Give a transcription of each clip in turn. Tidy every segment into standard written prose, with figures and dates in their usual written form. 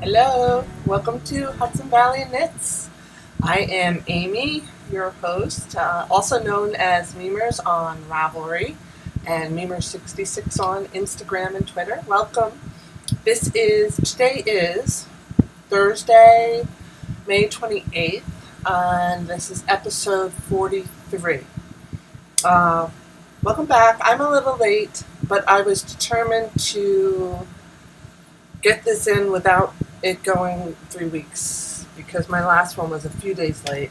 Hello, welcome to Hudson Valley Knits. I am Amy, your host, also known as Memers on Ravelry and Memers66 on Instagram and Twitter. Welcome. Today is Thursday, May 28th, and this is episode 43. Welcome back. I'm a little late, but I was determined to get this in without it going 3 weeks because my last one was a few days late.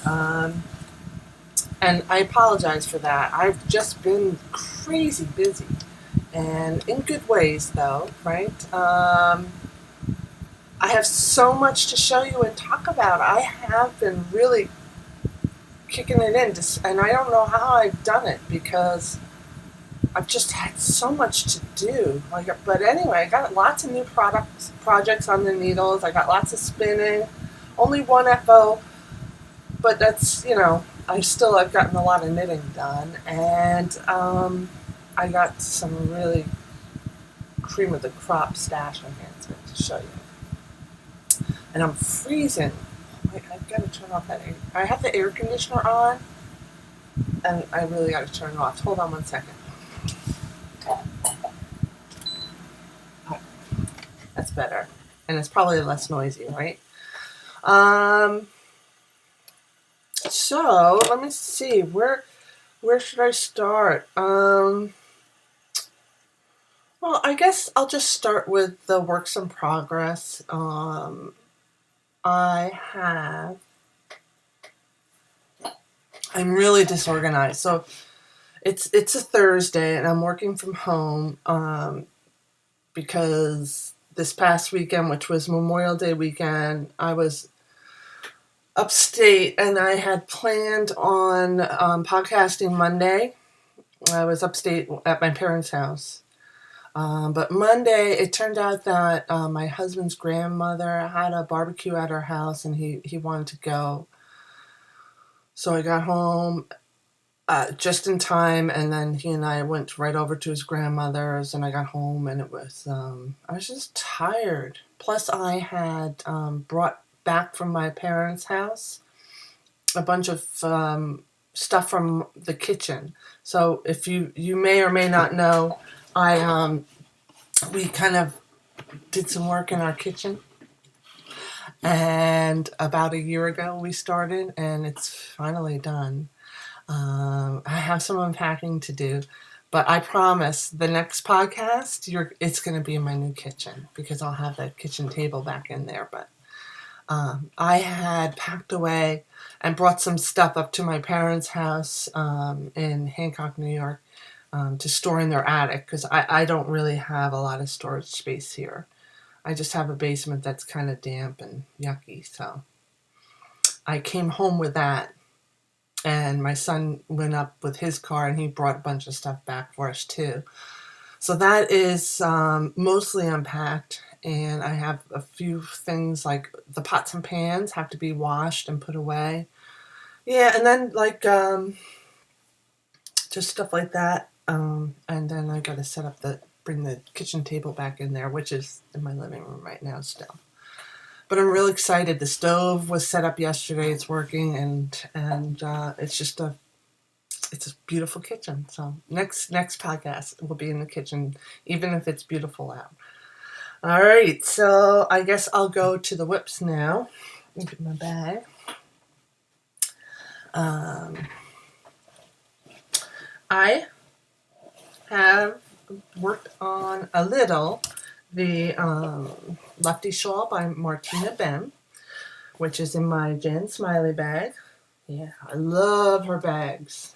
And I apologize for that. I've just been crazy busy and in good ways though, right? I have so much to show you and talk about. I have been really kicking it in, and I don't know how I've done it because I've just had so much to do. But anyway, I got lots of new projects on the needles. I got lots of spinning. Only one FO, but that's, I've gotten a lot of knitting done. And I got some really cream of the crop stash enhancement to show you. And I'm freezing. I've got to turn off that air. I have the air conditioner on, and I really got to turn it off. Hold on one second. That's better. And it's probably less noisy, right? So let me see. Where should I start? Well, I guess I'll just start with the works in progress. I'm really disorganized. So it's a Thursday and I'm working from home because this past weekend, which was Memorial Day weekend, I was upstate and I had planned on podcasting Monday. I was upstate at my parents' house. But Monday, it turned out that my husband's grandmother had a barbecue at her house and he wanted to go. So I got home just in time, and then he and I went right over to his grandmother's, and I got home, and it was, I was just tired. Plus, I had brought back from my parents' house a bunch of stuff from the kitchen. So if you may or may not know, we kind of did some work in our kitchen. And about a year ago we started, and it's finally done. I have some unpacking to do, but I promise the next podcast, it's going to be in my new kitchen because I'll have that kitchen table back in there. But I had packed away and brought some stuff up to my parents' house in Hancock, New York, to store in their attic because I don't really have a lot of storage space here. I just have a basement that's kind of damp and yucky, so I came home with that. And my son went up with his car and he brought a bunch of stuff back for us too. So that is mostly unpacked, and I have a few things like the pots and pans have to be washed and put away. Yeah, and then just stuff like that. And then I got to bring the kitchen table back in there, which is in my living room right now still. But I'm really excited. The stove was set up yesterday. It's working, and it's a beautiful kitchen. So next podcast will be in the kitchen, even if it's beautiful out. All right, so I guess I'll go to the whips now. Look at my bag. I have worked on a little the Lefty Shawl by Martina Ben, which is in my Jan Smiley bag. Yeah, I love her bags.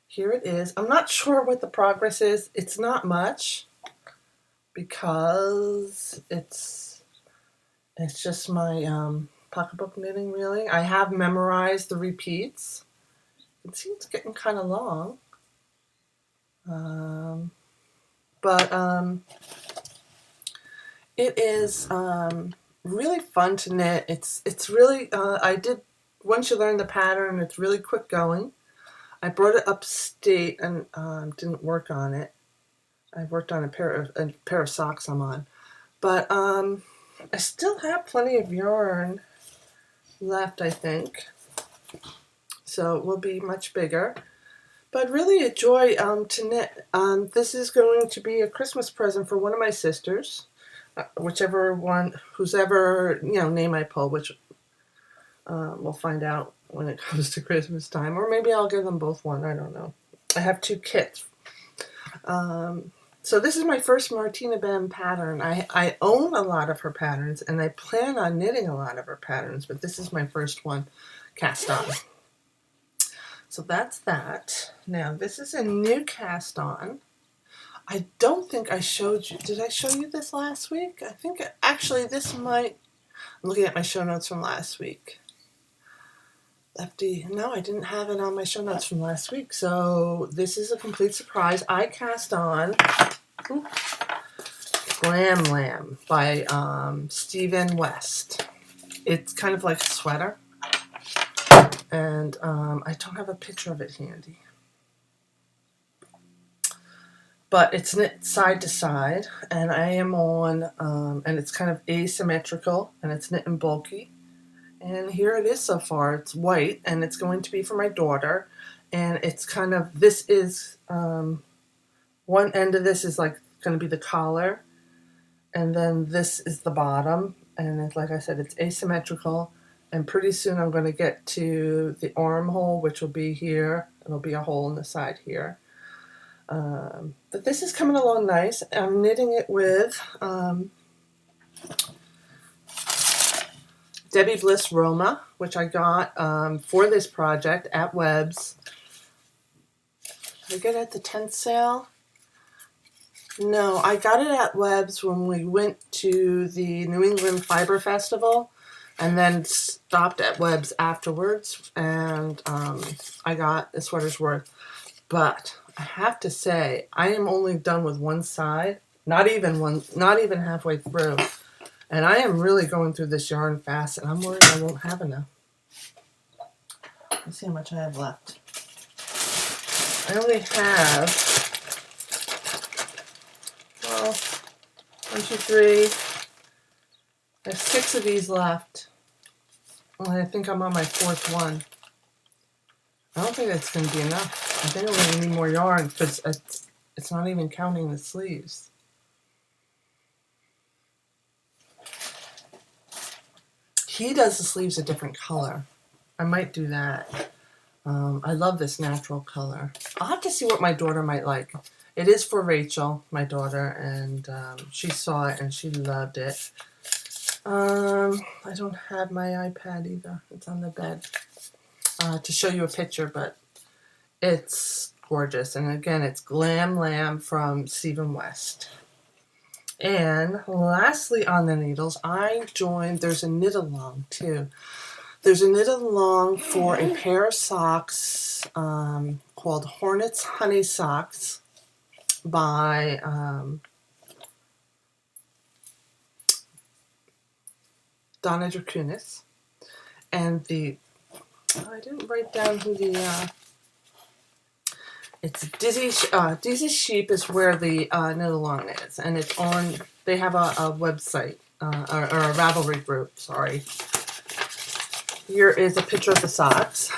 Here it is. I'm not sure what the progress is. It's not much because it's just my pocketbook knitting, really. I have memorized the repeats. It seems getting kind of long. But it is really fun to knit. It's really, once you learn the pattern, it's really quick going. I brought it upstate and didn't work on it. I worked on a pair of socks I'm on. But I still have plenty of yarn left, I think. So it will be much bigger. But really a joy to knit. This is going to be a Christmas present for one of my sisters. Whichever one, whose ever, name I pull, which we'll find out when it comes to Christmas time. Or maybe I'll give them both one, I don't know. I have 2 kits. So this is my first Martina Bam pattern. I own a lot of her patterns, and I plan on knitting a lot of her patterns, but this is my first one cast on. So that's that. Now, this is a new cast on. I don't think I showed you. Did I show you this last week? I think, actually, this might... I'm looking at my show notes from last week. No, I didn't have it on my show notes from last week, so this is a complete surprise. I cast on Glam Lamb by Stephen West. It's kind of like a sweater, and I don't have a picture of it handy. But it's knit side to side, and I am on, and it's kind of asymmetrical, and it's knit and bulky. And here it is so far. It's white, and it's going to be for my daughter. And it's kind of, this is, one end of this is like going to be the collar. And then this is the bottom. And it's, like I said, it's asymmetrical. And pretty soon I'm going to get to the armhole, which will be here. It'll be a hole in the side here. But this is coming along nice. I'm knitting it with Debbie Bliss Roma, which I got for this project at Webb's. Did I get it at the tent sale? No, I got it at Webb's when we went to the New England Fiber Festival, and then stopped at Webb's afterwards, and I got a sweater's worth. But I have to say, I am only done with one side, not even halfway through. And I am really going through this yarn fast, and I'm worried I won't have enough. Let's see how much I have left. I only have, 1, 2, 3. I have 6 of these left. And I think I'm on my 4th one. I don't think that's going to be enough. I think I'm going to need more yarn, because it's not even counting the sleeves. He does the sleeves a different color. I might do that. I love this natural color. I'll have to see what my daughter might like. It is for Rachel, my daughter, and she saw it and she loved it. I don't have my iPad either. It's on the bed to show you a picture, but it's gorgeous. And again, it's Glam Lamb from Stephen West. And lastly on the needles, I joined, there's a knit along too. There's a knit along for a pair of socks called Hornets Honey Socks by Donna Dracunis. And I didn't write down who the, it's Dizzy Sheep is where the knit along is, and it's on, they have a website, or a Ravelry group, sorry. Here is a picture of the socks.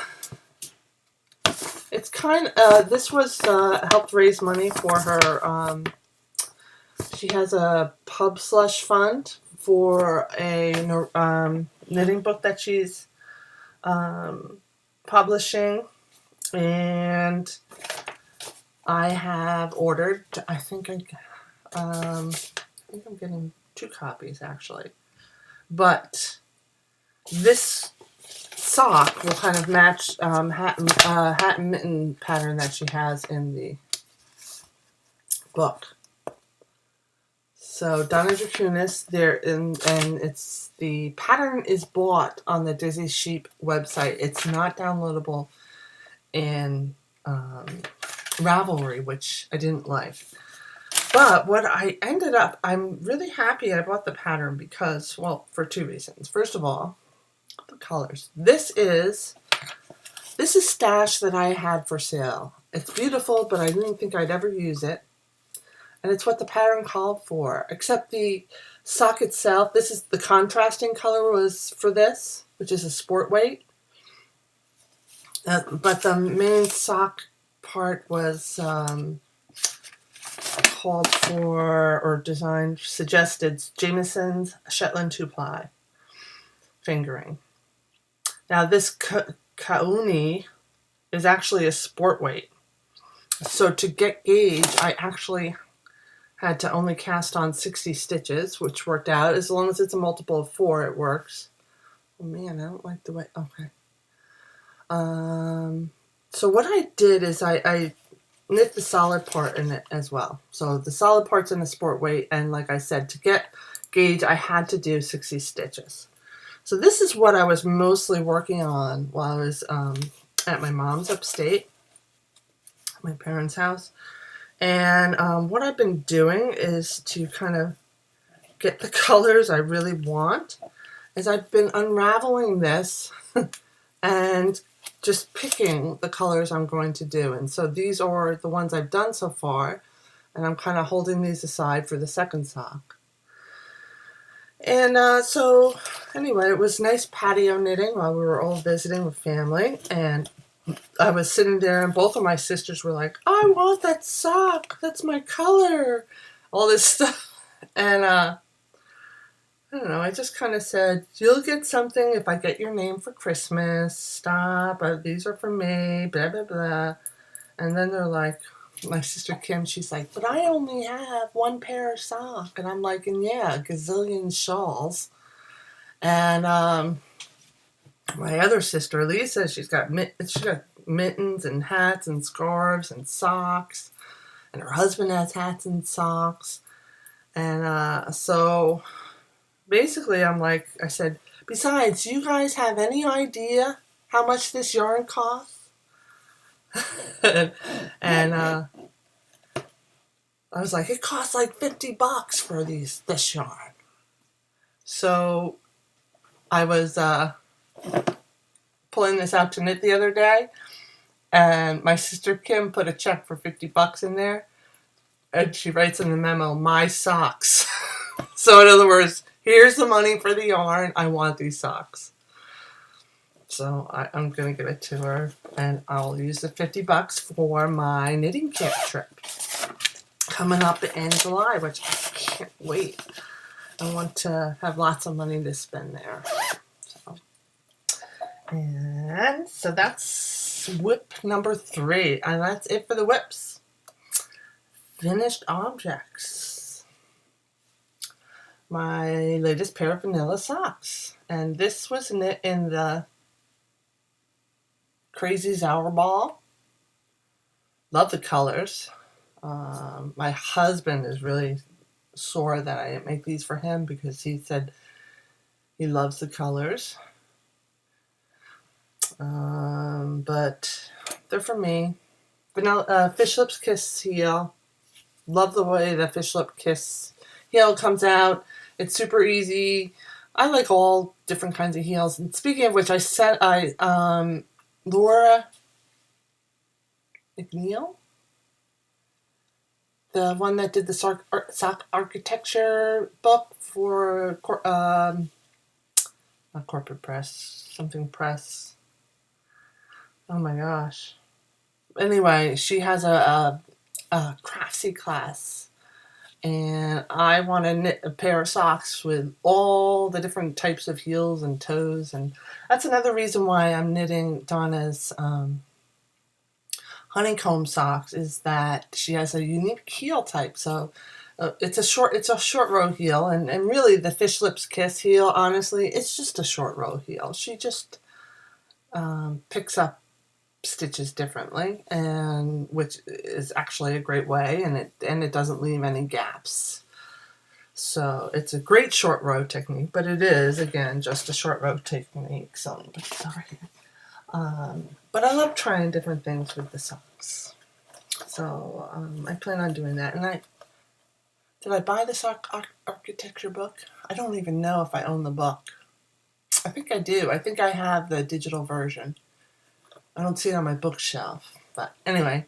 It's kind of, this was, helped raise money for her, she has a pub slush fund for a knitting book that she's publishing, and I have ordered, I think I'm getting 2 copies actually, but this sock will kind of match hat and mitten pattern that she has in the book. So Donna Dracunis there, and it's, the pattern is bought on the Dizzy Sheep website. It's not downloadable in Ravelry, which I didn't like. But what I ended up, I'm really happy I bought the pattern because, well, for 2 reasons. First of all, the colors. This is This is stash that I had for sale. It's beautiful, but I didn't think I'd ever use it. And it's what the pattern called for, except the sock itself. This is the contrasting color was for this, which is a sport weight. But the main sock part was called for or designed, suggested Jamieson's Shetland 2-ply fingering. Now this kauni is actually a sport weight. So to get gauge, I actually had to only cast on 60 stitches, which worked out. As long as it's a multiple of 4, it works. Oh man, I don't like the way, okay. So what I did is I knit the solid part in it as well. So the solid part's in the sport weight, and like I said, to get gauge, I had to do 60 stitches. So this is what I was mostly working on while I was at my mom's upstate, my parents' house. And what I've been doing is to kind of get the colors I really want, is I've been unraveling this and just picking the colors I'm going to do. And so these are the ones I've done so far, and I'm kind of holding these aside for the second sock. And so anyway, it was nice patio knitting while we were all visiting with family, and I was sitting there and both of my sisters were like, I want that sock, that's my color, all this stuff. And I don't know, I just kind of said, you'll get something if I get your name for Christmas, stop, these are for me, blah, blah, blah. And then they're like, my sister Kim, she's like, but I only have one pair of sock. And I'm like, and yeah, a gazillion shawls. And my other sister, Lisa, she's got mittens and hats and scarves and socks. And her husband has hats and socks. And so basically I'm like, I said, besides, do you guys have any idea how much this yarn costs? and I was like, it costs like $50 for this yarn. So I was pulling this out to knit the other day, and my sister Kim put a check for $50 in there, and she writes in the memo, my socks. So in other words, here's the money for the yarn, I want these socks. So I'm going to give it to her, and I'll use the $50 for my knitting camp trip coming up in July, which I can't wait. I want to have lots of money to spend there. And so that's whip number 3, and that's it for the whips. Finished objects. My latest pair of vanilla socks, and this was knit in the Crazy Zour Ball. Love the colors. My husband is really sore that I didn't make these for him because he said he loves the colors. But they're for me. Vanilla Fish Lips Kiss heel. Love the way the Fish Lip Kiss heel comes out. It's super easy. I like all different kinds of heels. And speaking of which, Laura McNeil, the one that did the sock architecture book for not Corporate Press, something press. Oh my gosh. Anyway, she has a craftsy class, and I want to knit a pair of socks with all the different types of heels and toes, and that's another reason why I'm knitting Donna's honeycomb socks, is that she has a unique heel type. So it's a short row heel, and really the Fish Lips Kiss heel, honestly, it's just a short row heel. She just picks up stitches differently, and which is actually a great way, and it doesn't leave any gaps. So it's a great short row technique, but it is again just a short row technique. So sorry. But I love trying different things with the socks. So I plan on doing that. And did I buy the sock architecture book? I don't even know if I own the book. I think I do. I think I have the digital version. I don't see it on my bookshelf. But anyway,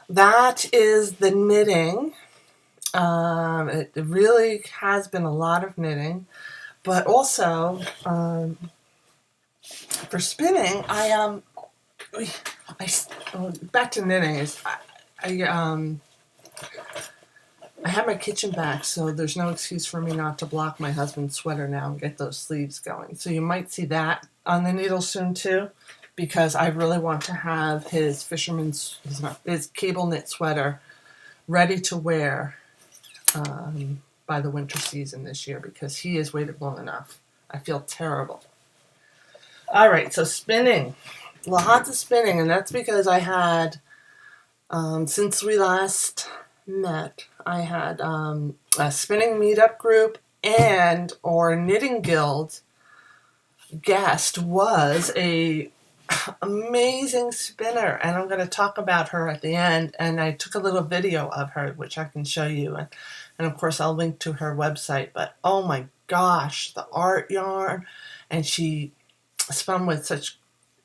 that is the knitting. It really has been a lot of knitting. But also, for spinning, back to knitting is I have my kitchen back, so there's no excuse for me not to block my husband's sweater now and get those sleeves going. So you might see that on the needle soon too, because I really want to have his his cable knit sweater ready to wear by the winter season this year, because he has waited long enough. I feel terrible. All right, so spinning. Lots of spinning, and that's because I had, since we last met, I had a spinning meetup group, and our knitting guild guest was a amazing spinner, and I'm going to talk about her at the end. And I took a little video of her, which I can show you, and of course I'll link to her website. But oh my gosh, the art yarn, and she spun with such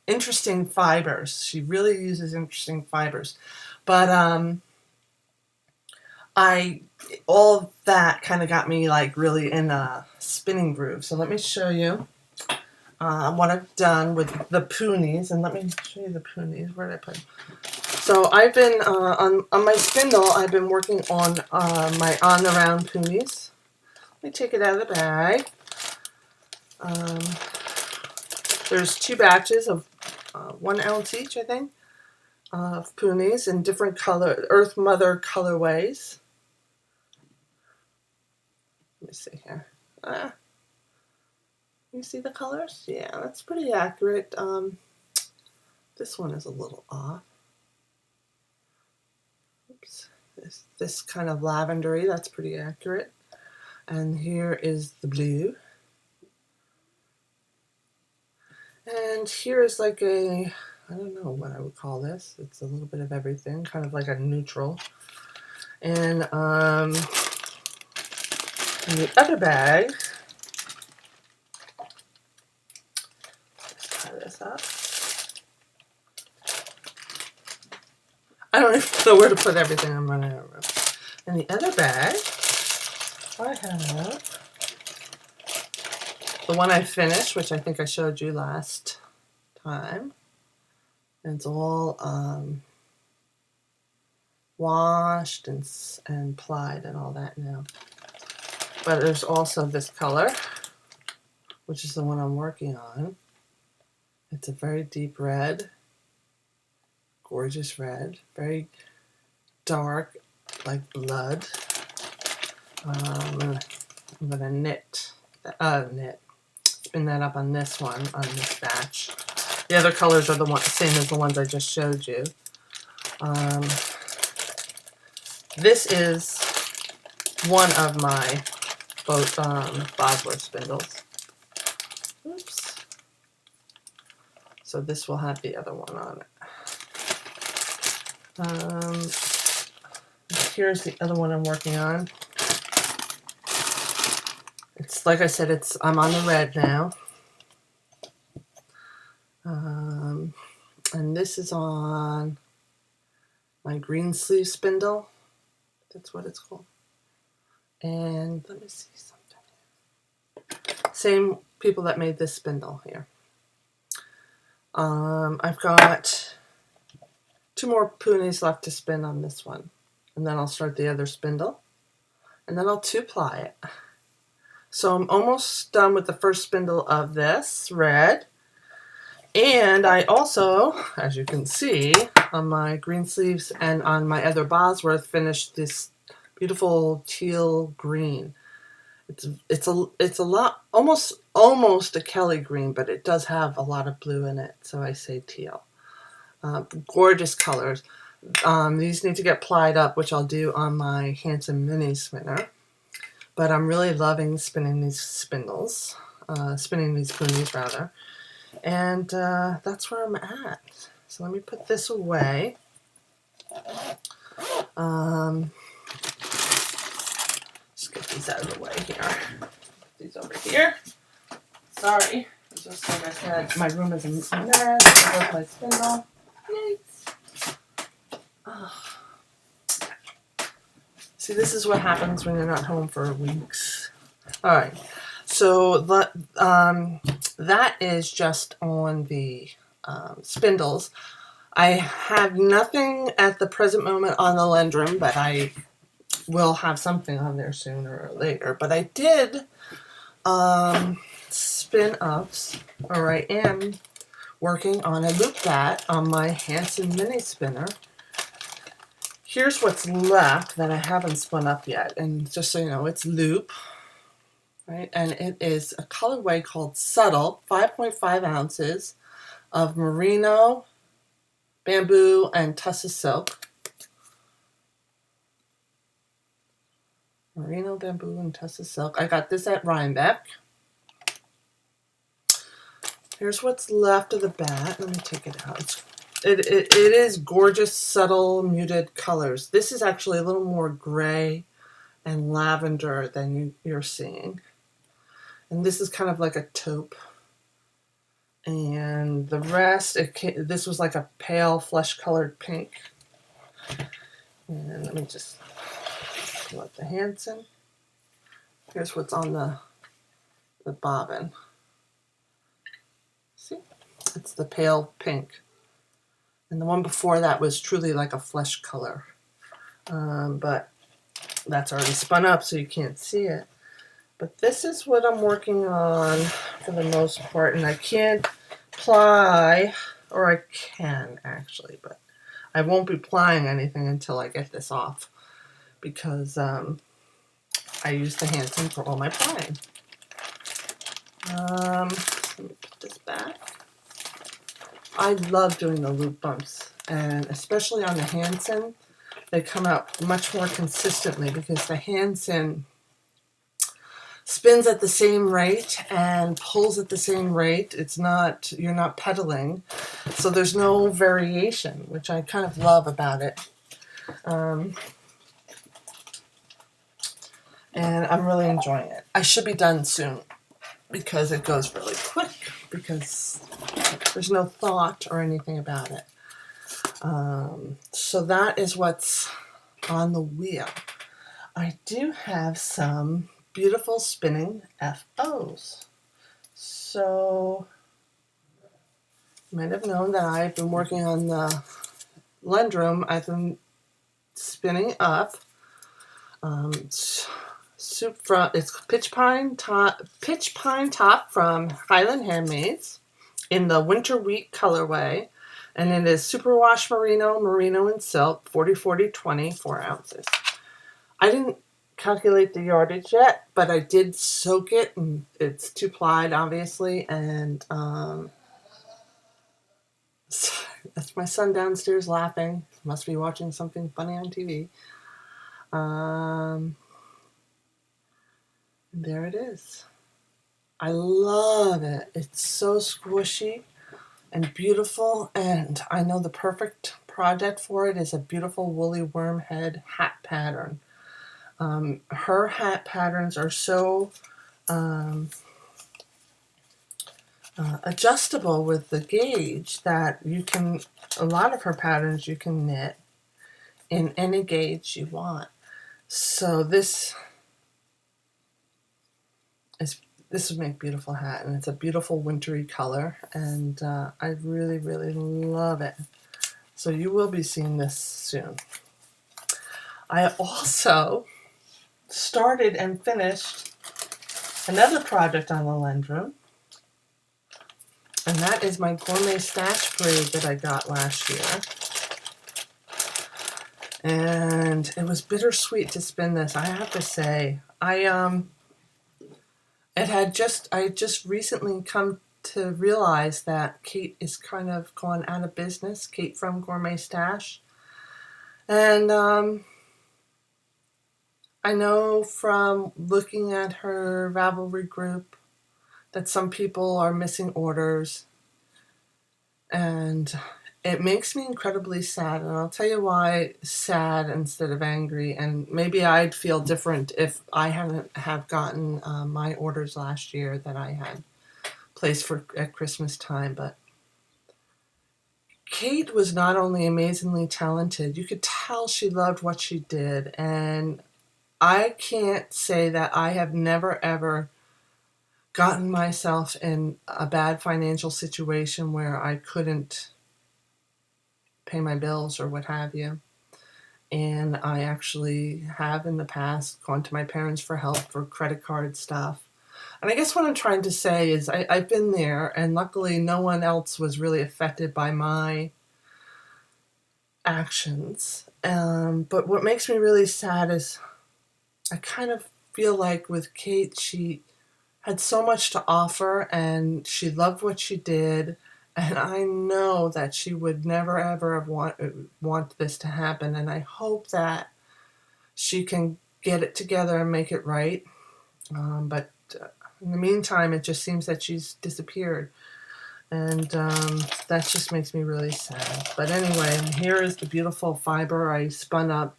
interesting fibers. She really uses interesting fibers. But all of that kind of got me like really in a spinning groove. So let me show you what I've done with the poonies, and let me show you the poonies. Where did I put them? So I've been on my spindle. I've been working on my on the round poonies. Let me take it out of the bag. There's 2 batches of 1 ounce each, I think, of poonies in different color, Earth Mother colorways. Let me see here. You see the colors? Yeah, that's pretty accurate. This one is a little off. Oops. This kind of lavendery, that's pretty accurate. And here is the blue. And here is like a, I don't know what I would call this. It's a little bit of everything, kind of like a neutral. And in the other bag, let's tie this up. I don't even know where to put everything. I'm running out of room. In the other bag, I have the one I finished, which I think I showed you last time. And it's all washed and plied and all that now. But there's also this color, which is the one I'm working on. It's a very deep red, gorgeous red, very dark, like blood. I'm gonna spin that up on this one, on this batch. The other colors are the same as the ones I just showed you. This is one of my both Bosworth spindles. Oops. So this will have the other one on it. Here's the other one I'm working on. It's like I said, I'm on the red now. And this is on my green sleeve spindle. That's what it's called. And let me see something. Same people that made this spindle here. I've got 2 more poonies left to spin on this one. And then I'll start the other spindle. And then I'll 2-ply it. So I'm almost done with the first spindle of this red. And I also, as you can see, on my green sleeves and on my other Bosworth, finished this beautiful teal green. It's a lot, almost a Kelly green, but it does have a lot of blue in it, so I say teal. Gorgeous colors. These need to get plied up, which I'll do on my Hanson mini spinner. But I'm really loving spinning these spindles, spinning these poonies rather. And that's where I'm at. So let me put this away. Just get these out of the way here. Put these over here. Sorry, there's Just like I said, my room is a mess. There's my spindle. Yikes. Oh. See, this is what happens when you're not home for weeks. All right. So that is just on the spindles. I have nothing at the present moment on the Lendrum, but I will have something on there sooner or later. But I did spin ups, or I am working on a loop bat on my Hudson mini spinner. Here's what's left that I haven't spun up yet, and just so you know, it's loop, right? And it is a colorway called Subtle, 5.5 ounces of merino, bamboo, and tussa silk. Merino, bamboo, and tussa silk. I got this at Rhinebeck. Here's what's left of the bat. Let me take it out. It is gorgeous, subtle, muted colors. This is actually a little more gray and lavender than you're seeing. And this is kind of like a taupe. And the rest, this was like a pale, flesh-colored pink. And let me just pull up the Hudson. Here's what's on the bobbin. See? It's the pale pink. And the one before that was truly like a flesh color. But that's already spun up, so you can't see it. But this is what I'm working on for the most part. And I can't ply, or I can actually, but I won't be plying anything until I get this off. Because I use the Hudson for all my plying. Let me put this back. I love doing the loop bumps, and especially on the Hudson, they come out much more consistently because the Hudson spins at the same rate and pulls at the same rate. You're not pedaling, so there's no variation, which I kind of love about it. And I'm really enjoying it. I should be done soon because it goes really quick because there's no thought or anything about it. So that is what's on the wheel. I do have some beautiful spinning FOs. So you might have known that I've been working on the Lendrum. I've been spinning up it's pitch pine top from Highland Handmaids in the winter wheat colorway, and it is superwash merino and silk, 40-40-20, 4 ounces. I didn't calculate the yardage yet, but I did soak it, and it's 2-plied obviously, and that's my son downstairs laughing. Must be watching something funny on TV. There it is. I love it. It's so squishy and beautiful, and I know the perfect project for it is a beautiful woolly worm head hat pattern. Her hat patterns are so adjustable with the gauge that a lot of her patterns you can knit in any gauge you want. So this would make a beautiful hat, and it's a beautiful wintry color, and I really, really love it. So you will be seeing this soon. I also started and finished another project on the Lendrum, and that is my gourmet stash braid that I got last year. And it was bittersweet to spin this, I have to say. I just recently come to realize that Kate is kind of gone out of business, Kate from Gourmet Stash. And I know from looking at her Ravelry group that some people are missing orders. And it makes me incredibly sad, and I'll tell you why sad instead of angry, and maybe I'd feel different if I hadn't have gotten my orders last year that I had place for at Christmas time. But Kate was not only amazingly talented, you could tell she loved what she did. And I can't say that I have never, ever gotten myself in a bad financial situation where I couldn't pay my bills or what have you. And I actually have in the past gone to my parents for help for credit card stuff. And I guess what I'm trying to say is I've been there, and luckily no one else was really affected by my actions. But what makes me really sad is I kind of feel like with Kate, she had so much to offer and she loved what she did. And I know that she would never ever have want this to happen. And I hope that she can get it together and make it right. But in the meantime, it just seems that she's disappeared. And that just makes me really sad. But anyway, here is the beautiful fiber I spun up.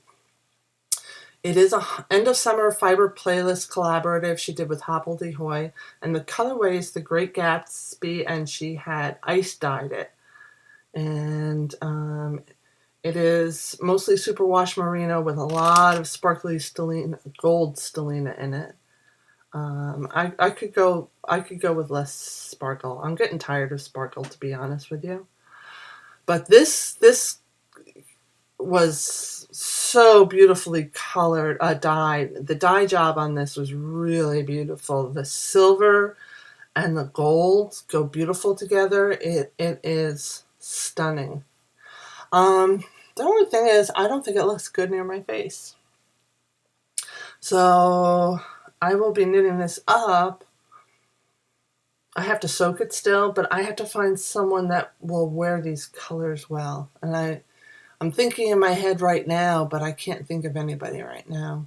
It is a end of summer fiber playlist collaborative she did with Hobbledehoy. And the colorway is the Great Gatsby, and she had ice dyed it. And it is mostly superwash merino with a lot of sparkly stellina, gold stellina in it. I could go with less sparkle. I'm getting tired of sparkle, to be honest with you. But this was so beautifully colored, dyed. The dye job on this was really beautiful. The silver and the gold go beautiful together. It is stunning. The only thing is, I don't think it looks good near my face. So I will be knitting this up. I have to soak it still, but I have to find someone that will wear these colors well. And I'm thinking in my head right now, but I can't think of anybody right now.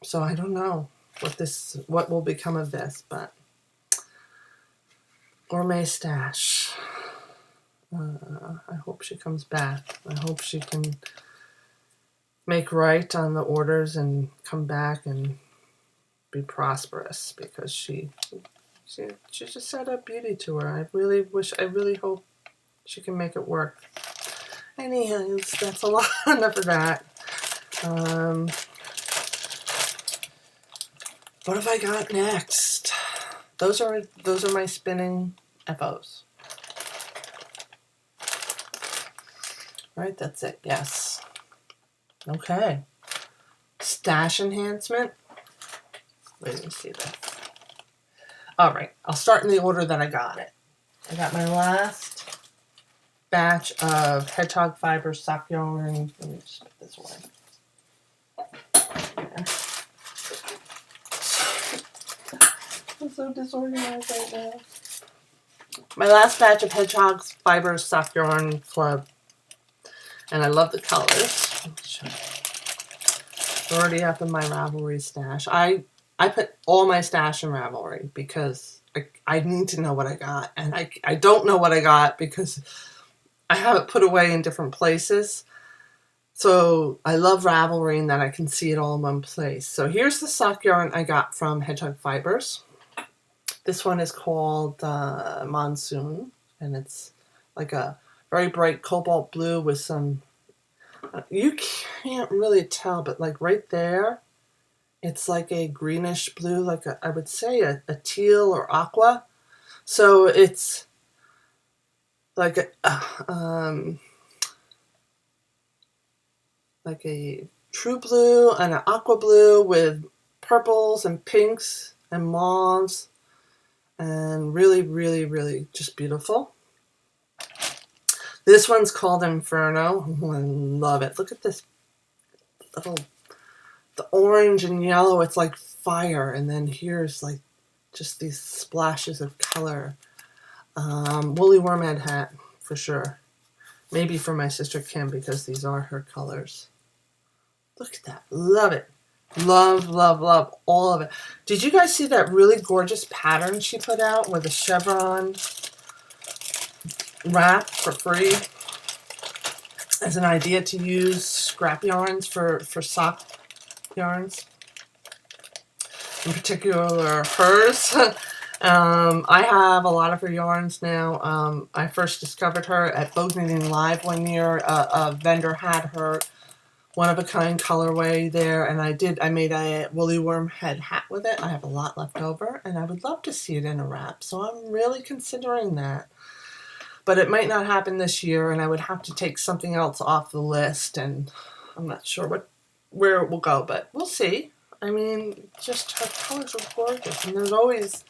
So I don't know what will become of this, but Gourmet Stash. I hope she comes back. I hope she can make right on the orders and come back and be prosperous, because she just had a beauty to her. I really hope she can make it work. Anyways, that's a lot enough of that. What have I got next? Those are my spinning FOs. Right, that's it. Yes. Okay. Stash enhancement. Wait, let me see this. All right, I'll start in the order that I got it. I got my last batch of hedgehog fiber sock yarn. Let me just put this away. Yeah. I'm so disorganized right now. My last batch of hedgehog fiber sock yarn club. And I love the colors. It's already up in my Ravelry stash. I put all my stash in Ravelry because I need to know what I got. And I don't know what I got because I have it put away in different places. So I love Ravelry in that I can see it all in one place. So here's the sock yarn I got from Hedgehog Fibers. This one is called Monsoon. And it's like a very bright cobalt blue with some, you can't really tell, but like right there, it's like a greenish blue, like I would say a teal or aqua. So it's like a true blue and an aqua blue with purples and pinks and mauves, and really, really, really just beautiful. This one's called Inferno. Oh, I love it. Look at this little, the orange and yellow. It's like fire. And then here's like just these splashes of color. Woolly Wormhead hat for sure. Maybe for my sister Kim because these are her colors. Look at that. Love it. Love, love, love all of it. Did you guys see that really gorgeous pattern she put out with a chevron wrap for free as an idea to use scrap yarns for sock yarns? In particular, hers. I have a lot of her yarns now. I first discovered her at Boat Knitting Live one year. A vendor had her one-of-a-kind colorway there, and I made a woolly worm head hat with it. I have a lot left over, and I would love to see it in a wrap, so I'm really considering that. But it might not happen this year, and I would have to take something else off the list, and I'm not sure where it will go, but we'll see. I mean, just her colors are gorgeous, and there's always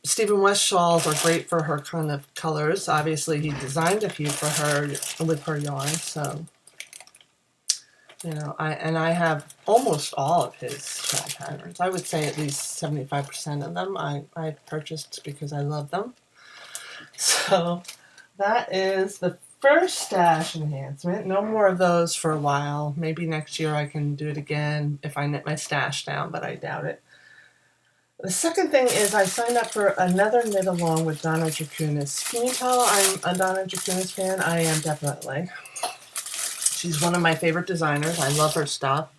Stephen West shawls are great for her kind of colors. Obviously, he designed a few for her with her yarn, so you know, I have almost all of his shawl patterns. I would say at least 75% of them I've purchased because I love them. So that is the first stash enhancement. No more of those for a while. Maybe next year I can do it again if I knit my stash down, but I doubt it. The second thing is I signed up for another knit along with Donna Dracunis. Can you tell I'm a Donna Dracunis fan? I am definitely. She's one of my favorite designers. I love her stuff.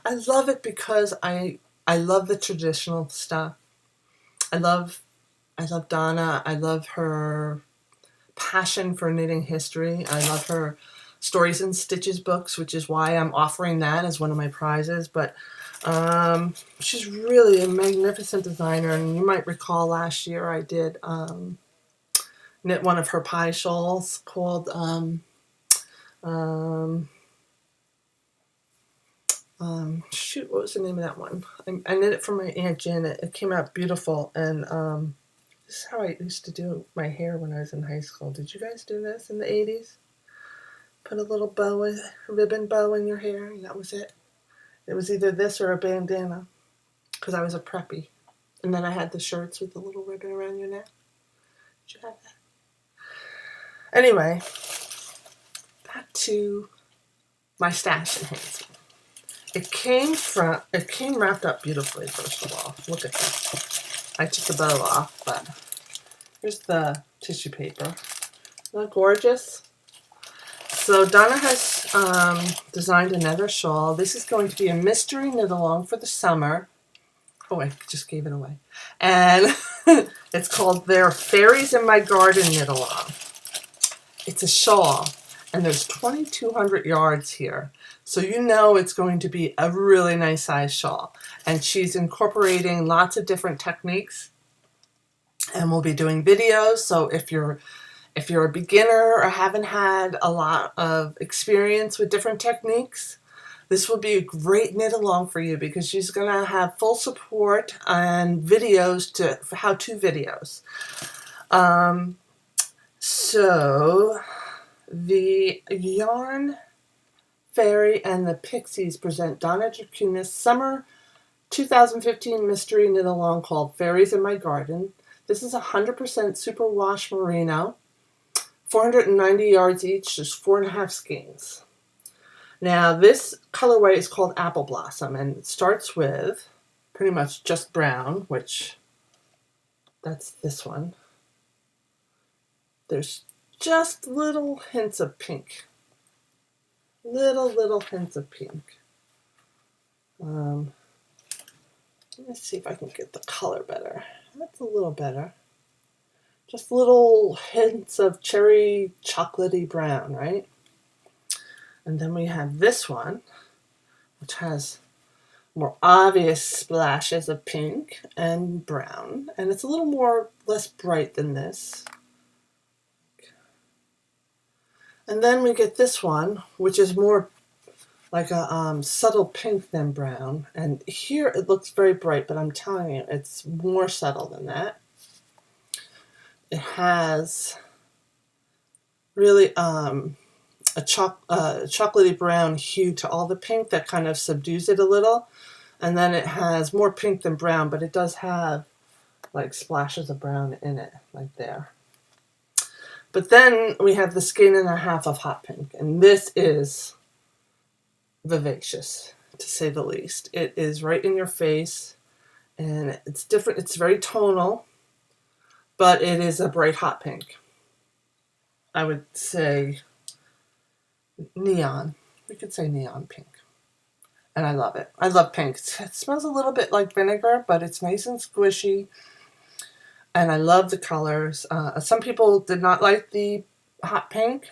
I love it because I love the traditional stuff. I love Donna. I love her passion for knitting history. I love her Stories and Stitches books, which is why I'm offering that as one of my prizes. But she's really a magnificent designer, and you might recall last year I did knit one of her pie shawls called shoot, what was the name of that one? I knit it for my Aunt Janet. It came out beautiful, and this is how I used to do my hair when I was in high school. Did you guys do this in the 80s? Put a little ribbon bow in your hair, and that was it. It was either this or a bandana, because I was a preppy. And then I had the shirts with the little ribbon around your neck. Did you have that? Anyway, back to my stash enhancement. It came wrapped up beautifully, first of all. Look at this. I took the bow off, but here's the tissue paper. Isn't that gorgeous? So Donna has designed another shawl. This is going to be a mystery knit along for the summer. Oh, I just gave it away. And it's called There Fairies in My Garden Knit Along. It's a shawl, and there's 2,200 yards here. So you know it's going to be a really nice size shawl. And she's incorporating lots of different techniques. And we'll be doing videos, so if you're a beginner or haven't had a lot of experience with different techniques, this will be a great knit along for you because she's going to have full support and videos for how-to videos. So the Yarn Fairy and the Pixies present Donna Dracunis Summer 2015 Mystery Knit Along called Fairies in My Garden. This is 100% superwash merino. 490 yards each, there's 4.5 skeins. Now this colorway is called Apple Blossom, and it starts with pretty much just brown, which that's this one. There's just little hints of pink. Little hints of pink. Let me see if I can get the color better. That's a little better. Just little hints of cherry chocolatey brown, right? And then we have this one, which has more obvious splashes of pink and brown. And it's a little less bright than this. And then we get this one, which is more like a subtle pink than brown. And here it looks very bright, but I'm telling you, it's more subtle than that. It has really a chocolatey brown hue to all the pink that kind of subdues it a little. And then it has more pink than brown, but it does have like splashes of brown in it, like there. But then we have the skein and a half of hot pink, and this is vivacious, to say the least. It is right in your face, and it's different. It's very tonal, but it is a bright hot pink. I would say neon. We could say neon pink. And I love it. I love pink. It smells a little bit like vinegar, but it's nice and squishy. And I love the colors. Some people did not like the hot pink,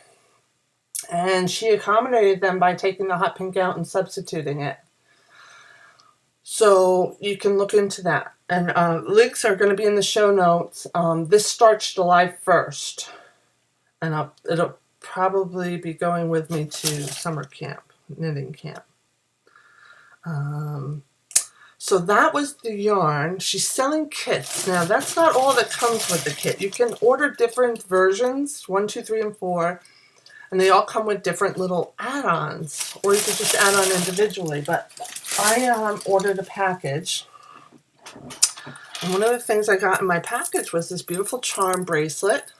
and she accommodated them by taking the hot pink out and substituting it. So you can look into that. And links are going to be in the show notes. This starts July 1st. And it'll probably be going with me to summer camp, knitting camp. So that was the yarn. She's selling kits. Now, that's not all that comes with the kit. You can order different versions, 1, 2, 3, and 4, and they all come with different little add-ons, or you can just add on individually. But I ordered a package, and one of the things I got in my package was this beautiful charm bracelet.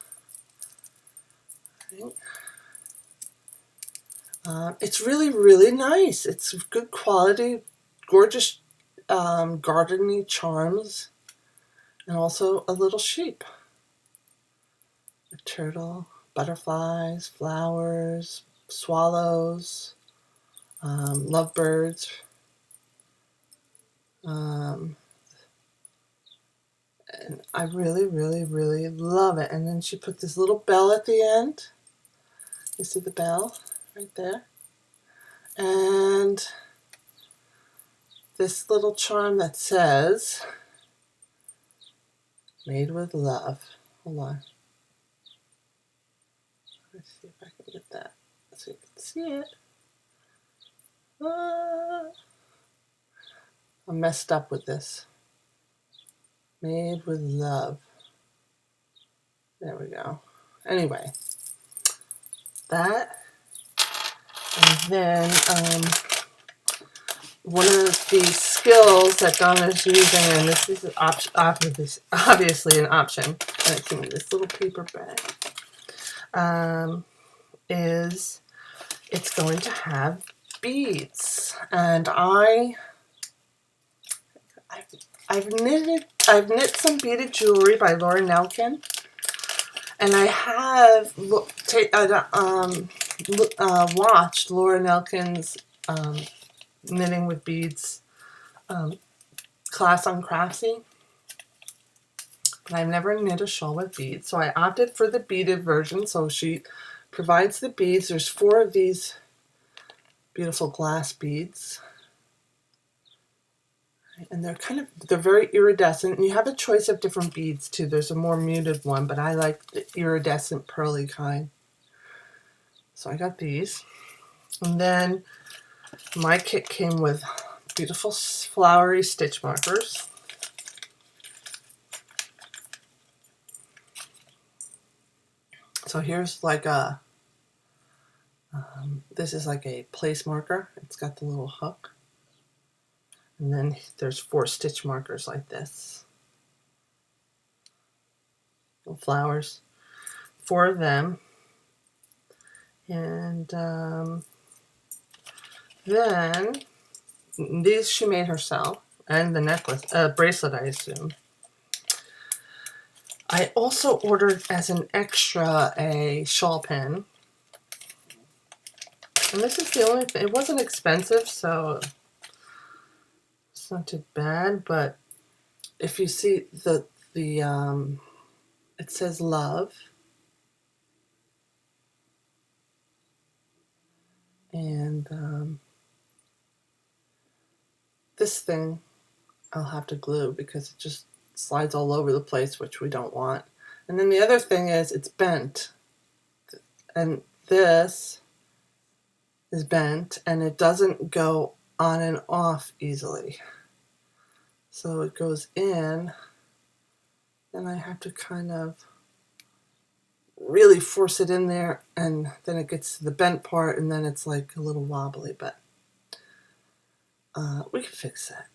It's really, really nice. It's good quality, gorgeous gardening charms, and also a little sheep, a turtle, butterflies, flowers, swallows, lovebirds. And I really, really, really love it. And then she put this little bell at the end. You see the bell right there? And this little charm that says, made with love. Hold on. Let's see if I can get that so you can see it. I'm messed up with this. Made with love. There we go. Anyway, that. And then one of the skills that Donna's using, and this is obviously an option, and it's in this little paper bag, is it's going to have beads. And I've knit some beaded jewelry by Laura Nelkin, and I have watched Laura Nelkin's knitting with beads class on Craftsy, but I've never knit a shawl with beads, so I opted for the beaded version. So she provides the beads. There's 4 of these beautiful glass beads, and they're very iridescent, and you have a choice of different beads too. There's a more muted one, but I like the iridescent pearly kind, so I got these. And then my kit came with beautiful flowery stitch markers. So here's like this is like a place marker. It's got the little hook. And then there's 4 stitch markers like this. Little flowers. 4 of them. And then these she made herself. And the necklace, bracelet, I assume. I also ordered as an extra a shawl pin. And this is the only thing. It wasn't expensive, so it's not too bad. But if you see it says love. And this thing I'll have to glue because it just slides all over the place, which we don't want. And then the other thing is it's bent. And this is bent, and it doesn't go on and off easily. So it goes in, and I have to kind of really force it in there, and then it gets to the bent part, and then it's like a little wobbly, but we can fix that.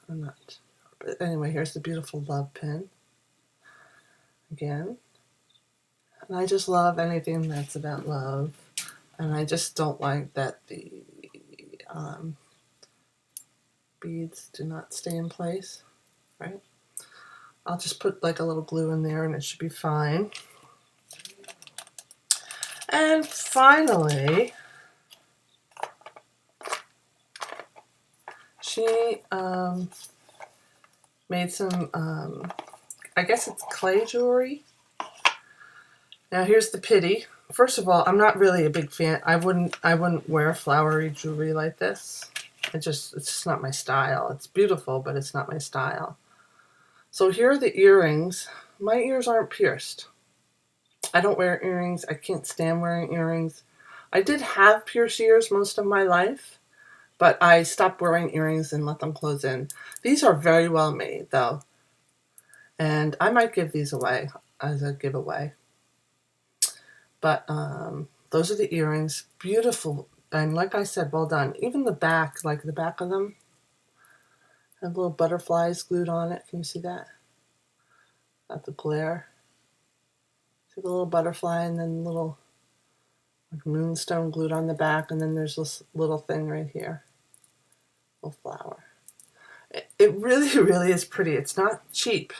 I'm not sure. But anyway, here's the beautiful love pin again. And I just love anything that's about love. And I just don't like that the beads do not stay in place, right? I'll just put like a little glue in there and it should be fine. And finally, she made some, I guess it's clay jewelry. Now here's the pity. First of all, I'm not really a big fan. I wouldn't wear flowery jewelry like this. It's just not my style. It's beautiful, but it's not my style. So here are the earrings. My ears aren't pierced. I don't wear earrings. I can't stand wearing earrings. I did have pierced ears most of my life, but I stopped wearing earrings and let them close in. These are very well made, though. And I might give these away as a giveaway. But those are the earrings. Beautiful. And like I said, well done. Even the back, like the back of them, have little butterflies glued on it. Can you see that? Got the glare. See the little butterfly and then little like moonstone glued on the back. And then there's this little thing right here. Little flower. It really, really is pretty. It's not cheap.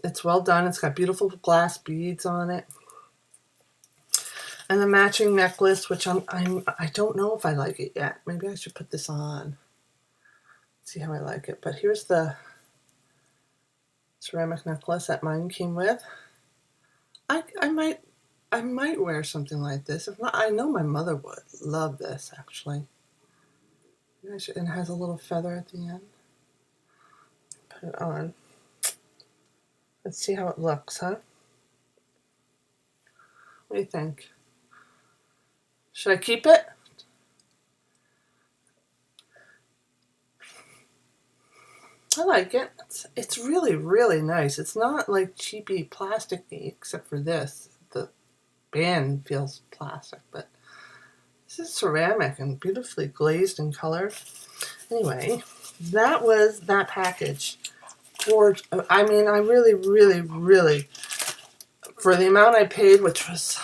It's well done. It's got beautiful glass beads on it. And the matching necklace, which I don't know if I like it yet. Maybe I should put this on. See how I like it. But here's the ceramic necklace that mine came with. I might wear something like this. If not, I know my mother would love this actually. And it has a little feather at the end. Put it on. Let's see how it looks, huh? What do you think? Should I keep it? I like it. It's really, really nice. It's not like cheapy plasticky, except for this. The band feels plastic, but this is ceramic and beautifully glazed in color. Anyway, that was that package. I mean, I really, really, really, for the amount I paid, which was,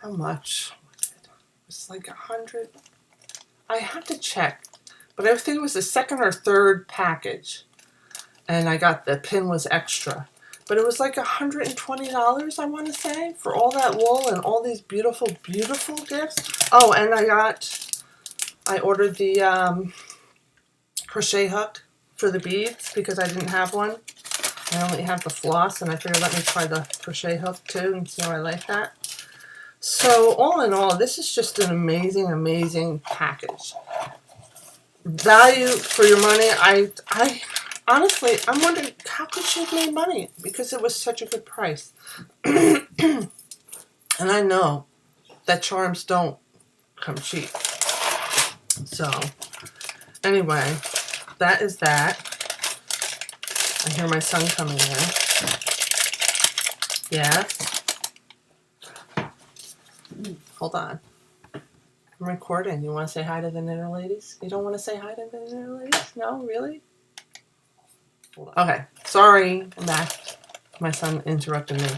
how much? It was like $100. I have to check, but I think it was the second or third package, and I got the pin was extra. But it was like $120, I want to say, for all that wool and all these beautiful, beautiful gifts. Oh, and I ordered the crochet hook for the beads because I didn't have one. I only have the floss, and I figured let me try the crochet hook too and see how I like that. So all in all, this is just an amazing, amazing package. Value for your money. I honestly, I'm wondering how could she have made money because it was such a good price. And I know that charms don't come cheap. So anyway, that is that. I hear my son coming in. Yes. Hold on. I'm recording. You want to say hi to the knitter ladies? You don't want to say hi to the knitter ladies? No, really? Okay. Sorry. I'm back. My son interrupted me.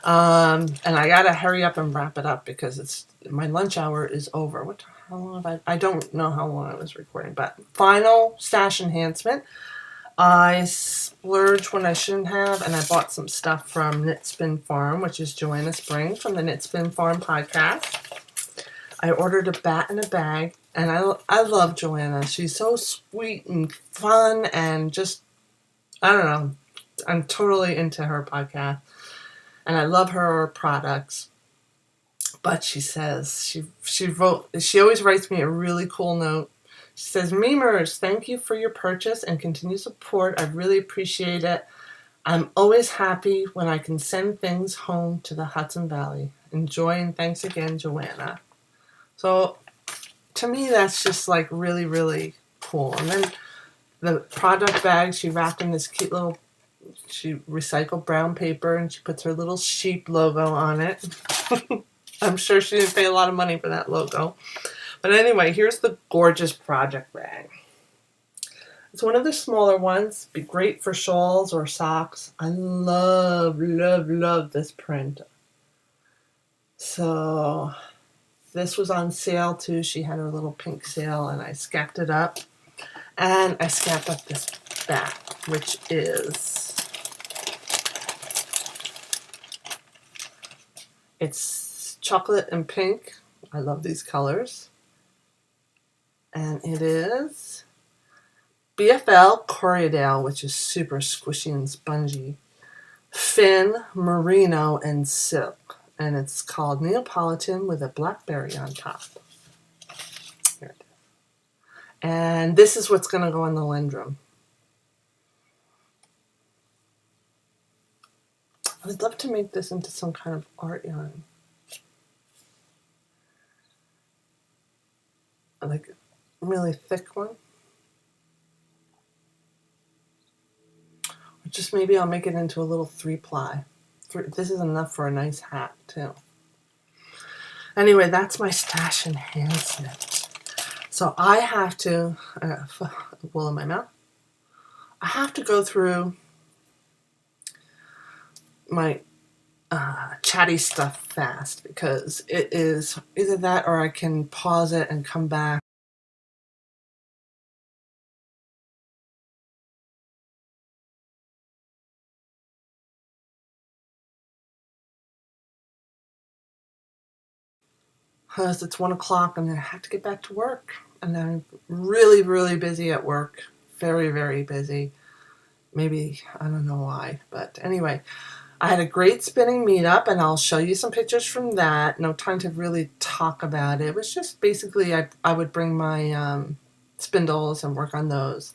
And I gotta hurry up and wrap it up because my lunch hour is over. How long have I don't know how long I was recording, but final stash enhancement. I splurged when I shouldn't have, and I bought some stuff from Knit Spin Farm, which is Joanna Spring from the Knit Spin Farm podcast. I ordered a bat in a bag, and I love Joanna. She's so sweet and fun and just, I don't know, I'm totally into her podcast, and I love her products. But she says, she always writes me a really cool note. She says, Memers, thank you for your purchase and continued support. I really appreciate it. I'm always happy when I can send things home to the Hudson Valley. Enjoy and thanks again, Joanna. So to me, that's just like really, really cool. And then the product bag, she wrapped in this cute little, she recycled brown paper and she puts her little sheep logo on it. I'm sure she didn't pay a lot of money for that logo. But anyway, here's the gorgeous project bag. It's one of the smaller ones. Be great for shawls or socks. I love, love, love this print. So this was on sale too. She had her little pink sale and I scapped it up. And I scapped up this back, which is, it's chocolate and pink. I love these colors. And it is BFL Corriedale, which is super squishy and spongy. Fin, Merino, and Silk. And it's called Neapolitan with a blackberry on top. Here it is. And this is what's going to go in the Lindrum. I'd love to make this into some kind of art yarn. Like a really thick one. Or just maybe I'll make it into a little 3-ply. This is enough for a nice hat too. Anyway, that's my stash enhancement. So I have to, wool in my mouth. I have to go through my chatty stuff fast because it is either that or I can pause it and come back. Because it's 1 o'clock and I have to get back to work. And I'm really, really busy at work. Very, very busy. Maybe, I don't know why. But anyway, I had a great spinning meetup and I'll show you some pictures from that. No time to really talk about it. It was just basically I would bring my spindles and work on those.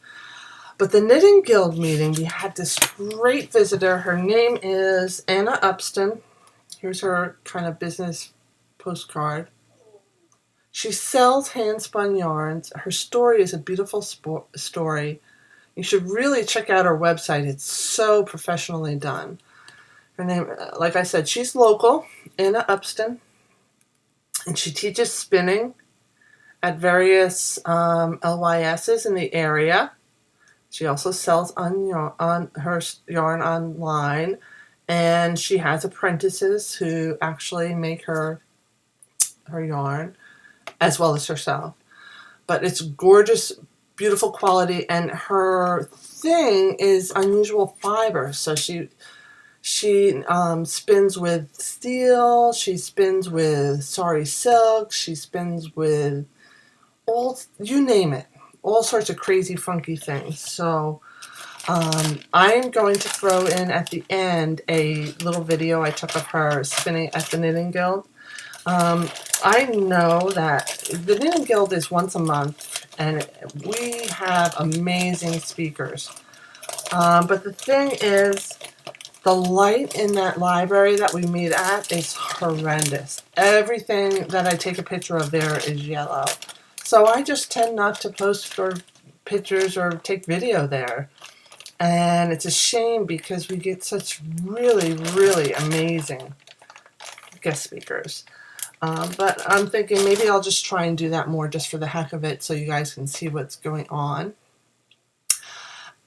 But the Knitting Guild meeting, we had this great visitor. Her name is Anna Upston. Here's her kind of business postcard. She sells hand-spun yarns. Her story is a beautiful story. You should really check out her website. It's so professionally done. Her name, like I said, she's local, Anna Upston, and she teaches spinning at various LYSs in the area. She also sells on her yarn online, and she has apprentices who actually make her yarn, as well as herself. But it's gorgeous, beautiful quality, and her thing is unusual fiber. So she spins with steel, she spins with sari silk, she spins with you name it, all sorts of crazy funky things. So I'm going to throw in at the end a little video I took of her spinning at the Knitting Guild. I know that the Knitting Guild is once a month, and we have amazing speakers. But the thing is, the light in that library that we meet at is horrendous. Everything that I take a picture of there is yellow. So I just tend not to post for pictures or take video there. And it's a shame because we get such really, really amazing guest speakers. But I'm thinking maybe I'll just try and do that more just for the heck of it so you guys can see what's going on.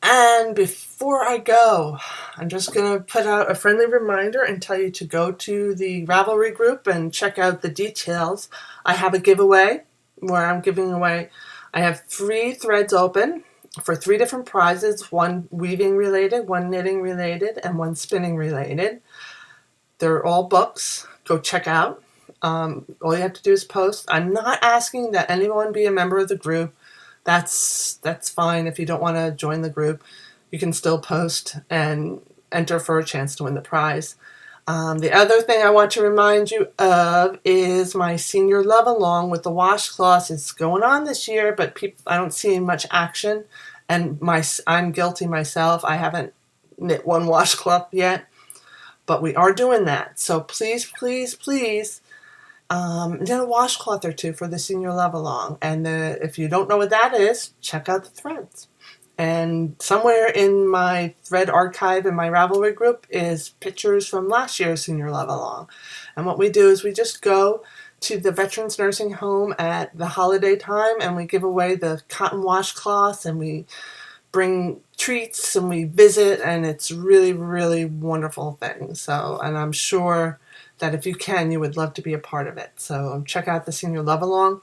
And before I go, I'm just going to put out a friendly reminder and tell you to go to the Ravelry group and check out the details. I have a giveaway where I'm giving away, I have 3 threads open for 3 different prizes, 1 weaving related, 1 knitting related, and 1 spinning related. They're all books. Go check out. All you have to do is post. I'm not asking that anyone be a member of the group. That's fine. If you don't want to join the group, you can still post and enter for a chance to win the prize. The other thing I want to remind you of is my senior love along with the washcloths. It's going on this year, but I don't see much action, and I'm guilty myself. I haven't knit 1 washcloth yet, but we are doing that. So please, please, please. Knit a washcloth or 2 for the senior love along. And if you don't know what that is, check out the threads. And somewhere in my thread archive in my Ravelry group is pictures from last year's senior love along. And what we do is we just go to the Veterans Nursing Home at the holiday time and we give away the cotton washcloths and we bring treats and we visit, and it's really, really wonderful thing. So, and I'm sure that if you can, you would love to be a part of it. So check out the Senior Love Along.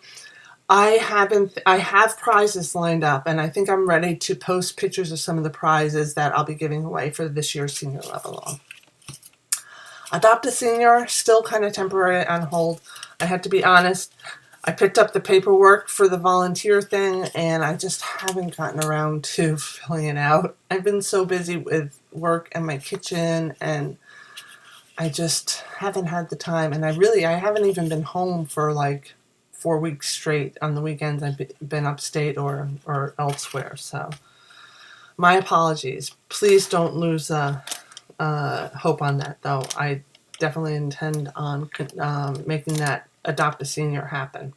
I have prizes lined up, and I think I'm ready to post pictures of some of the prizes that I'll be giving away for this year's Senior Love Along. Adopt a Senior, still kind of temporary on hold. I have to be honest. I picked up the paperwork for the volunteer thing, and I just haven't gotten around to filling it out. I've been so busy with work and my kitchen, and I just haven't had the time. And I haven't even been home for like 4 weeks straight. On the weekends, I've been upstate or elsewhere. So my apologies. Please don't lose hope on that, though. I definitely intend on making that Adopt a Senior happen.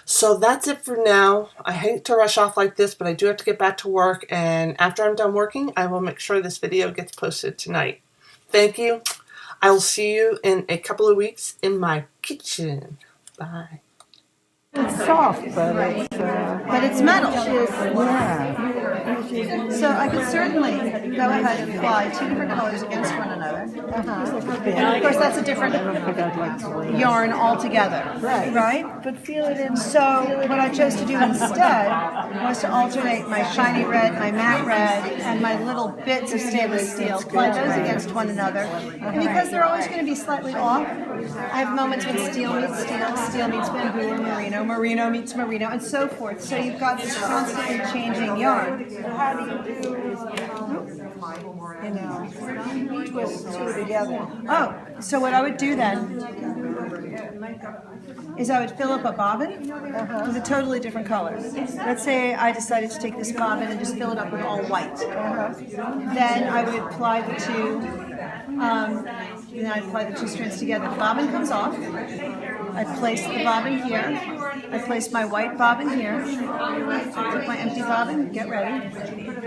So that's it for now. I hate to rush off like this, but I do have to get back to work, and after I'm done working, I will make sure this video gets posted tonight. Thank you. I will see you in a couple of weeks in my kitchen. Bye. It's soft, but it's metal. Yeah. So I could certainly go ahead and apply two different colors against one another. And of course, that's a different yarn altogether. Right? But feel it in. So what I chose to do instead was to alternate my shiny red, my matte red, and my little bits of stainless steel, apply those against one another. And because they're always going to be slightly off, I have moments when steel meets steel, steel meets bamboo or merino, merino meets merino, and so forth. So you've got this constantly changing yarn. How do you do is, twist two together. Oh, so what I would do then is I would fill up a bobbin with a totally different color. Let's say I decided to take this bobbin and just fill it up with all white. Then I would apply the two. Then I'd apply the two strands together. The bobbin comes off. I place the bobbin here. I place my white bobbin here. Take my empty bobbin, get ready.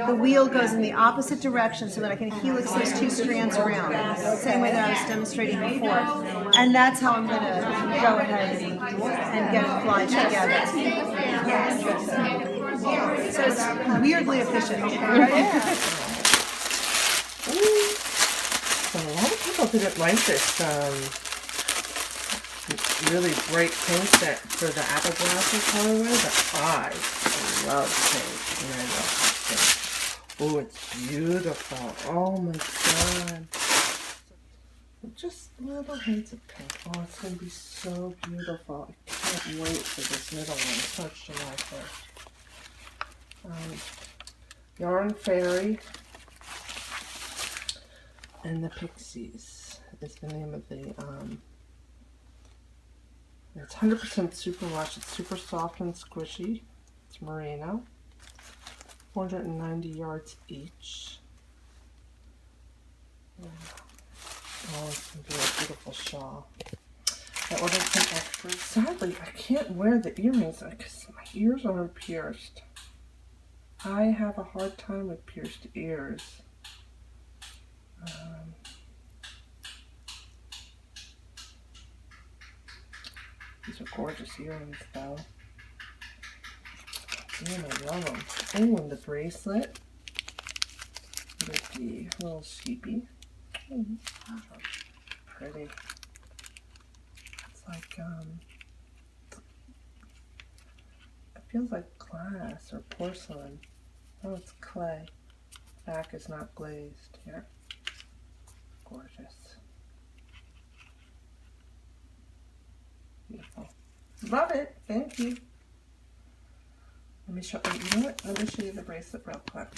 The wheel goes in the opposite direction so that I can helix those two strands around, the same way that I was demonstrating before. And that's how I'm going to go ahead and get it applied together. So it's weirdly efficient. Right? So a lot of people didn't like this really bright pink that for the apple blossom colorway, but I love pink, and I love pink. Oh, it's beautiful. Oh my god. Just little hints of pink. Oh, it's going to be so beautiful. I can't wait for this middle one. Such July 1st. Yarn Fairy and the Pixies is the name of the, it's 100% superwash. It's super soft and squishy. It's merino. 490 yards each. Oh, it's going to be a beautiful shawl. I ordered some extras. Sadly, I can't wear the earrings because my ears aren't pierced. I have a hard time with pierced ears. These are gorgeous earrings, though. Man, I love them. Oh, and the bracelet with the little sheepy. Oh, pretty. It's like, it feels like glass or porcelain. Oh, it's clay. Back is not glazed. Here. Gorgeous. Beautiful. Love it. Thank you. Let me show you. You know what? Let me show you the bracelet real quick.